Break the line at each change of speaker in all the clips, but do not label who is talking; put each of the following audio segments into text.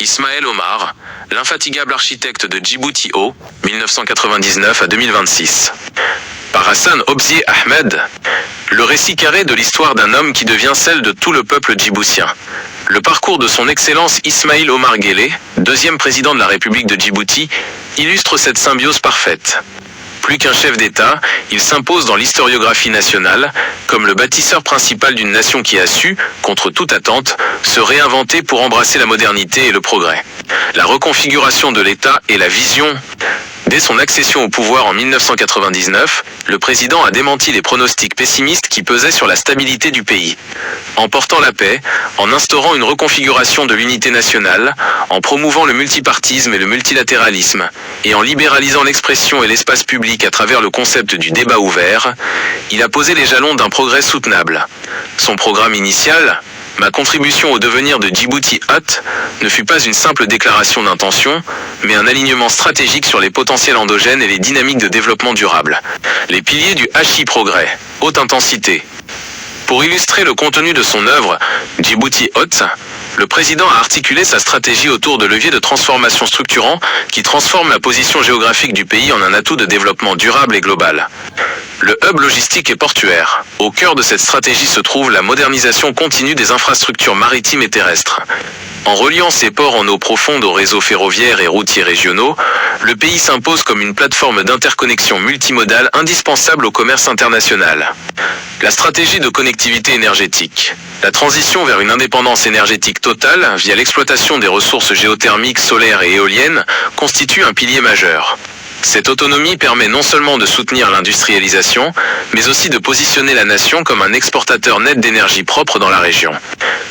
Ismaël Omar, l'infatigable architecte de Djibouti Haut, 1999 à 2026. Par Hassan Obzi Ahmed, le récit carré de l'histoire d'un homme qui devient celle de tout le peuple djiboutien. Le parcours de son Excellence Ismaïl Omar Guelleh, deuxième président de la République de Djibouti, illustre cette symbiose parfaite. Plus qu'un chef d'État, il s'impose dans l'historiographie nationale comme le bâtisseur principal d'une nation qui a su, contre toute attente, se réinventer pour embrasser la modernité et le progrès. La reconfiguration de l'État et la vision. Dès son accession au pouvoir en 1999, le président a démenti les pronostics pessimistes qui pesaient sur la stabilité du pays. En portant la paix, en instaurant une reconfiguration de l'unité nationale, en promouvant le multipartisme et le multilatéralisme, et en libéralisant l'expression et l'espace public à travers le concept du débat ouvert, il a posé les jalons d'un progrès soutenable. Son programme initial, ma contribution au devenir de Djibouti Haute, ne fut pas une simple déclaration d'intention, mais un alignement stratégique sur les potentiels endogènes et les dynamiques de développement durable. Les piliers du HI Progrès, haute intensité. Pour illustrer le contenu de son œuvre, Djibouti Haute, le président a articulé sa stratégie autour de leviers de transformation structurants qui transforment la position géographique du pays en un atout de développement durable et global. Le hub logistique et portuaire. Au cœur de cette stratégie se trouve la modernisation continue des infrastructures maritimes et terrestres. En reliant ses ports en eau profonde aux réseaux ferroviaires et routiers régionaux, le pays s'impose comme une plateforme d'interconnexion multimodale indispensable au commerce international. La stratégie de connectivité énergétique. La transition vers une indépendance énergétique totale via l'exploitation des ressources géothermiques, solaires et éoliennes constitue un pilier majeur. Cette autonomie permet non seulement de soutenir l'industrialisation, mais aussi de positionner la nation comme un exportateur net d'énergie propre dans la région.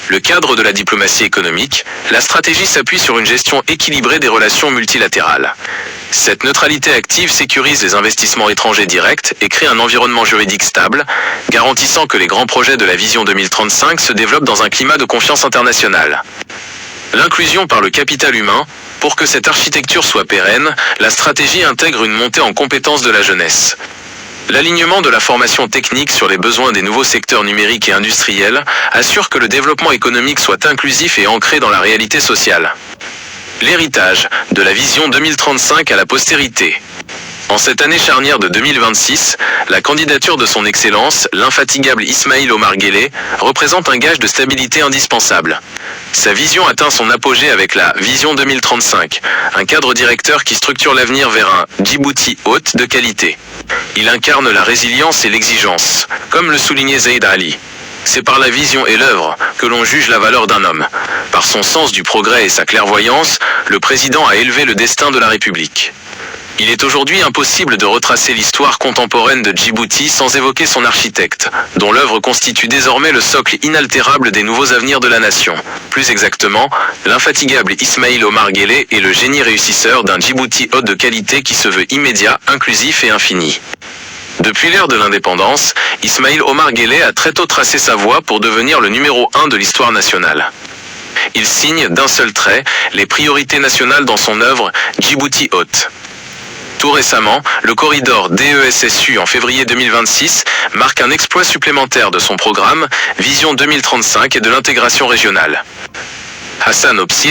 Le cadre de la diplomatie économique, la stratégie s'appuie sur une gestion équilibrée des relations multilatérales. Cette neutralité active sécurise les investissements étrangers directs et crée un environnement juridique stable, garantissant que les grands projets de la Vision 2035 se développent dans un climat de confiance internationale. L'inclusion par le capital humain. Pour que cette architecture soit pérenne, la stratégie intègre une montée en compétences de la jeunesse. L'alignement de la formation technique sur les besoins des nouveaux secteurs numériques et industriels assure que le développement économique soit inclusif et ancré dans la réalité sociale. L'héritage, de la Vision 2035 à la postérité. En cette année charnière de 2026, la candidature de son Excellence, l'infatigable Ismaïl Omar Guelleh, représente un gage de stabilité indispensable. Sa vision atteint son apogée avec la Vision 2035, un cadre directeur qui structure l'avenir vers un Djibouti Haute de qualité. Il incarne la résilience et l'exigence, comme le soulignait Zeid Ali. C'est par la vision et l'œuvre que l'on juge la valeur d'un homme. Par son sens du progrès et sa clairvoyance, le président a élevé le destin de la République. Il est aujourd'hui impossible de retracer l'histoire contemporaine de Djibouti sans évoquer son architecte, dont l'œuvre constitue désormais le socle inaltérable des nouveaux avenirs de la nation. Plus exactement, l'infatigable Ismaïl Omar Guelleh est le génie réussisseur d'un Djibouti Haute de qualité qui se veut immédiat, inclusif et infini. Depuis l'ère de l'indépendance, Ismaïl Omar Guelleh a très tôt tracé sa voie pour devenir le numéro 1 de l'histoire nationale. Il signe d'un seul trait les priorités nationales dans son œuvre Djibouti Haute. Tout récemment, le corridor DESSU en février 2026 marque un exploit supplémentaire de son programme Vision 2035 et de l'intégration régionale. Hassan Obzi